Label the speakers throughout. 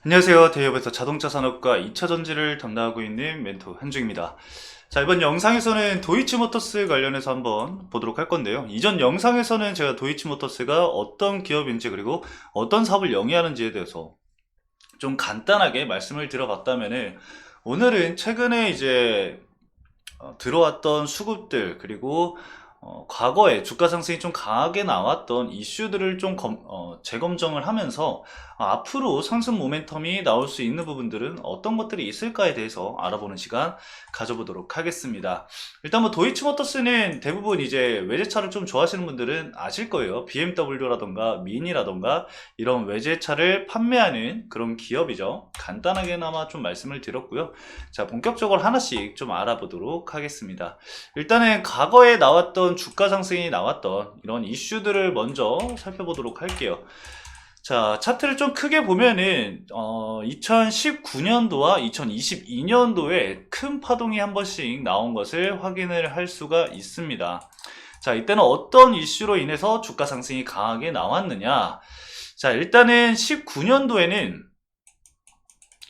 Speaker 1: 안녕하세요. 대기업에서 자동차 산업과 2차 전지를 담당하고 있는 멘토 한중입니다. 자, 이번 영상에서는 도이치모터스 관련해서 한번 보도록 할 건데요. 이전 영상에서는 제가 도이치모터스가 어떤 기업인지 그리고 어떤 사업을 영위하는지에 대해서 좀 간단하게 말씀을 드려봤다면은, 오늘은 최근에 이제 들어왔던 수급들 그리고 과거에 주가 상승이 좀 강하게 나왔던 이슈들을 좀 재검정을 하면서 앞으로 상승 모멘텀이 나올 수 있는 부분들은 어떤 것들이 있을까에 대해서 알아보는 시간 가져보도록 하겠습니다. 일단 뭐 도이치모터스는 대부분 이제 외제차를 좀 좋아하시는 분들은 아실 거예요. BMW라던가 미니라던가 이런 외제차를 판매하는 그런 기업이죠. 간단하게나마 좀 말씀을 드렸고요. 자, 본격적으로 하나씩 좀 알아보도록 하겠습니다. 일단은 과거에 나왔던 주가 상승이 나왔던 이런 이슈들을 먼저 살펴보도록 할게요. 자, 차트를 좀 크게 보면은 2019년도와 2022년도에 큰 파동이 한 번씩 나온 것을 확인을 할 수가 있습니다. 자, 이때는 어떤 이슈로 인해서 주가 상승이 강하게 나왔느냐? 자, 일단은 19년도에는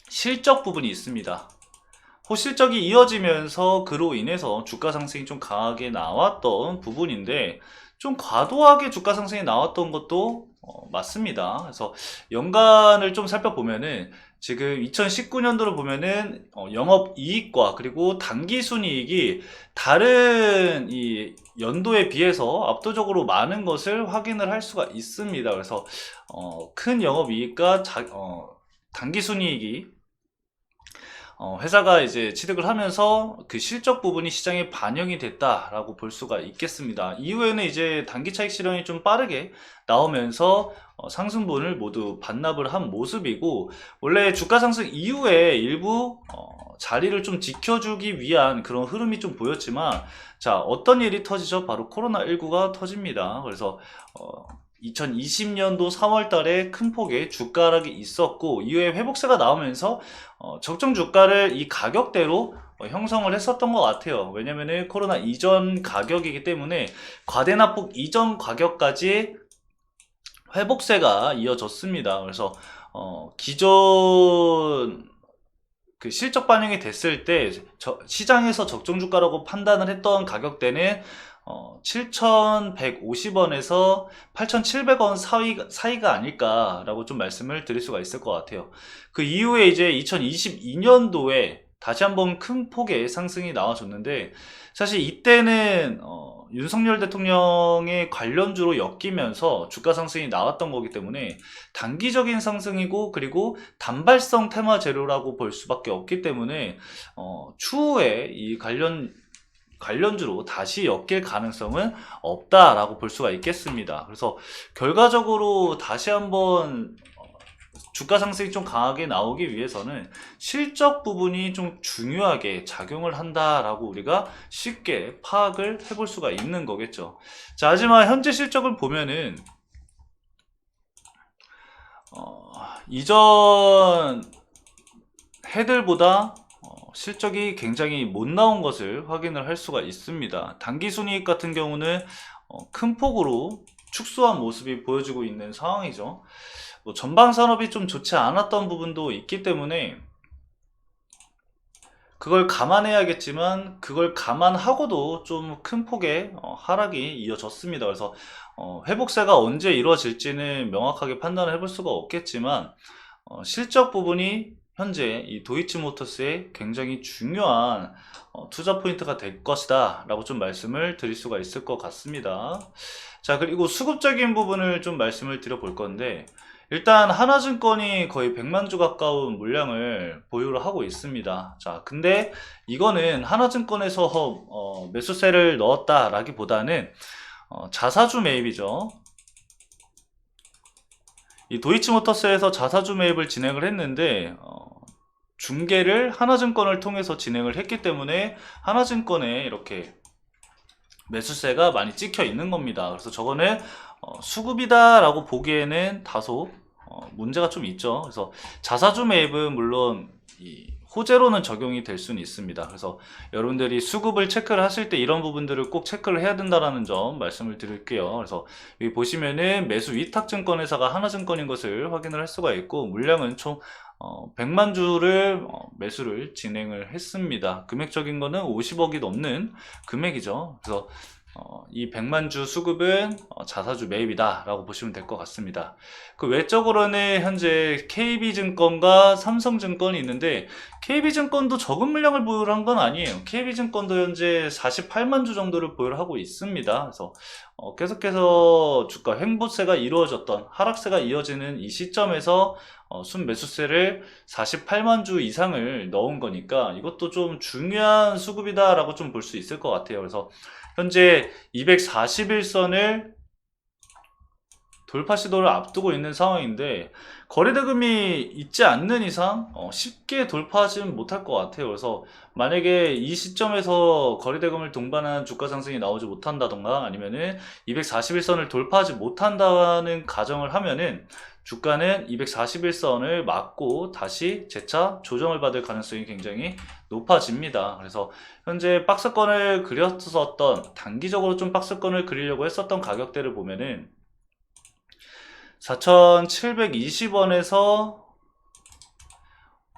Speaker 1: 실적 부분이 있습니다. 호실적이 이어지면서 그로 인해서 주가 상승이 좀 강하게 나왔던 부분인데, 좀 과도하게 주가 상승이 나왔던 것도 맞습니다. 그래서 연간을 좀 살펴보면은 지금 2019년도를 보면은 영업이익과 그리고 당기순이익이 다른 이 연도에 비해서 압도적으로 많은 것을 확인을 할 수가 있습니다. 그래서 큰 영업이익과 당기순이익이 회사가 이제 취득을 하면서 그 실적 부분이 시장에 반영이 됐다라고 볼 수가 있겠습니다. 이후에는 이제 단기 차익 실현이 좀 빠르게 나오면서 상승분을 모두 반납을 한 모습이고, 원래 주가 상승 이후에 일부 자리를 좀 지켜주기 위한 그런 흐름이 좀 보였지만, 자, 어떤 일이 터지죠? 바로 코로나19가 터집니다. 그래서 2020년도 3월 달에 큰 폭의 주가락이 있었고, 이후에 회복세가 나오면서 적정 주가를 이 가격대로 형성을 했었던 것 같아요. 왜냐면은 코로나 이전 가격이기 때문에 과대납폭 이전 가격까지 회복세가 이어졌습니다. 그래서 기존 그 실적 반영이 됐을 때 시장에서 적정 주가라고 판단을 했던 가격대는 7,150원에서 8,700원 사이가 아닐까라고 좀 말씀을 드릴 수가 있을 것 같아요. 그 이후에 이제 2022년도에 다시 한번 큰 폭의 상승이 나와줬는데, 사실 이때는 윤석열 대통령의 관련주로 엮이면서 주가 상승이 나왔던 거기 때문에 단기적인 상승이고, 그리고 단발성 테마 재료라고 볼 수밖에 없기 때문에 추후에 이 관련주로 다시 엮일 가능성은 없다라고 볼 수가 있겠습니다. 그래서 결과적으로 다시 한번 주가 상승이 좀 강하게 나오기 위해서는 실적 부분이 좀 중요하게 작용을 한다라고 우리가 쉽게 파악을 해볼 수가 있는 거겠죠. 자, 하지만 현재 실적을 보면은 이전 해들보다 실적이 굉장히 못 나온 것을 확인을 할 수가 있습니다. 당기순이익 같은 경우는 큰 폭으로 축소한 모습이 보여지고 있는 상황이죠. 뭐 전방 산업이 좀 좋지 않았던 부분도 있기 때문에 그걸 감안해야겠지만, 그걸 감안하고도 좀 큰 폭의 하락이 이어졌습니다. 그래서 회복세가 언제 이루어질지는 명확하게 판단을 해볼 수가 없겠지만, 실적 부분이 현재 이 도이치모터스의 굉장히 중요한 투자 포인트가 될 것이다 라고 좀 말씀을 드릴 수가 있을 것 같습니다. 자, 그리고 수급적인 부분을 좀 말씀을 드려 볼 건데, 일단 하나증권이 거의 100만 주 가까운 물량을 보유를 하고 있습니다. 자, 근데 이거는 하나증권에서 매수세를 넣었다라기보다는 자사주 매입이죠. 이 도이치모터스에서 자사주 매입을 진행을 했는데 중개를 하나증권을 통해서 진행을 했기 때문에 하나증권에 이렇게 매수세가 많이 찍혀 있는 겁니다. 그래서 저거는 수급이다 라고 보기에는 다소 문제가 좀 있죠. 그래서 자사주 매입은 물론 이 호재로는 적용이 될 수는 있습니다. 그래서 여러분들이 수급을 체크를 하실 때 이런 부분들을 꼭 체크를 해야 된다는 점 말씀을 드릴게요. 그래서 여기 보시면은 매수 위탁증권회사가 하나증권인 것을 확인을 할 수가 있고, 물량은 총 100만 주를 매수를 진행을 했습니다. 금액적인 거는 50억이 넘는 금액이죠. 그래서 이 100만 주 수급은 자사주 매입이다 라고 보시면 될 것 같습니다. 그 외적으로는 현재 KB증권과 삼성증권이 있는데, KB증권도 적은 물량을 보유를 한 건 아니에요. KB증권도 현재 48만 주 정도를 보유를 하고 있습니다. 그래서 계속해서 주가 횡보세가 이루어졌던, 하락세가 이어지는 이 시점에서 순매수세를 48만 주 이상을 넣은 거니까 이것도 좀 중요한 수급이다 라고 좀 볼 수 있을 것 같아요. 그래서 현재 241선을 돌파 시도를 앞두고 있는 상황인데, 거래대금이 있지 않는 이상 쉽게 돌파하지는 못할 것 같아요. 그래서 만약에 이 시점에서 거래대금을 동반한 주가 상승이 나오지 못한다던가, 아니면은 241선을 돌파하지 못한다는 가정을 하면은 주가는 241선을 맞고 다시 재차 조정을 받을 가능성이 굉장히 높아집니다. 그래서 현재 박스권을 그렸었던, 단기적으로 좀 박스권을 그리려고 했었던 가격대를 보면은 4,720원에서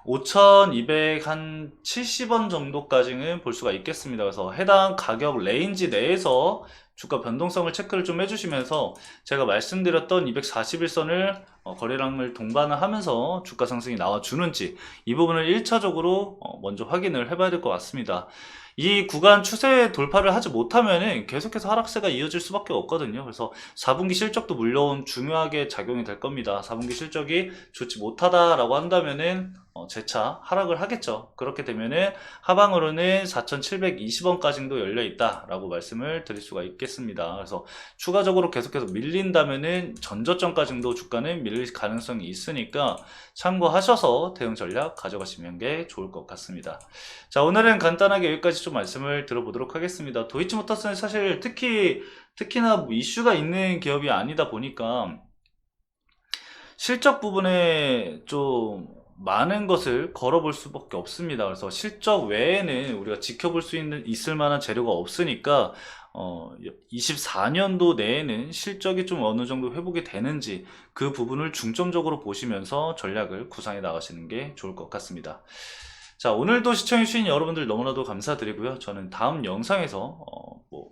Speaker 1: 5,270원 정도까지는 볼 수가 있겠습니다. 그래서 해당 가격 레인지 내에서 주가 변동성을 체크를 좀 해주시면서, 제가 말씀드렸던 241선을 거래량을 동반을 하면서 주가 상승이 나와주는지, 이 부분을 1차적으로 먼저 확인을 해봐야 될 것 같습니다. 이 구간 추세 돌파를 하지 못하면은 계속해서 하락세가 이어질 수밖에 없거든요. 그래서 4분기 실적도 물론 중요하게 작용이 될 겁니다. 4분기 실적이 좋지 못하다라고 한다면은 재차 하락을 하겠죠. 그렇게 되면은 하방으로는 4,720원까지도 열려 있다라고 말씀을 드릴 수가 있겠습니다. 그래서 추가적으로 계속해서 밀린다면은 전저점까지도 주가는 밀릴 가능성이 있으니까 참고하셔서 대응 전략 가져가시면 게 좋을 것 같습니다. 자, 오늘은 간단하게 여기까지 좀 말씀을 들어보도록 하겠습니다. 도이치모터스는 사실 특히나 뭐 이슈가 있는 기업이 아니다 보니까 실적 부분에 좀 많은 것을 걸어볼 수밖에 없습니다. 그래서 실적 외에는 우리가 지켜볼 수 있을 만한 재료가 없으니까 24년도 내에는 실적이 좀 어느 정도 회복이 되는지, 그 부분을 중점적으로 보시면서 전략을 구상해 나가시는 게 좋을 것 같습니다. 자, 오늘도 시청해주신 여러분들 너무나도 감사드리고요. 저는 다음 영상에서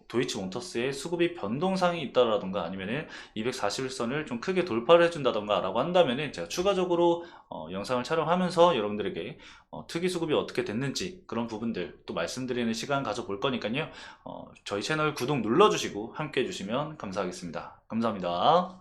Speaker 1: 도이치모터스의 수급이 변동상이 있다라던가, 아니면은 241선을 좀 크게 돌파를 해준다던가 라고 한다면은 제가 추가적으로 영상을 촬영하면서 여러분들에게 특이 수급이 어떻게 됐는지 그런 부분들 또 말씀드리는 시간 가져볼 거니까요. 저희 채널 구독 눌러주시고 함께 해주시면 감사하겠습니다. 감사합니다.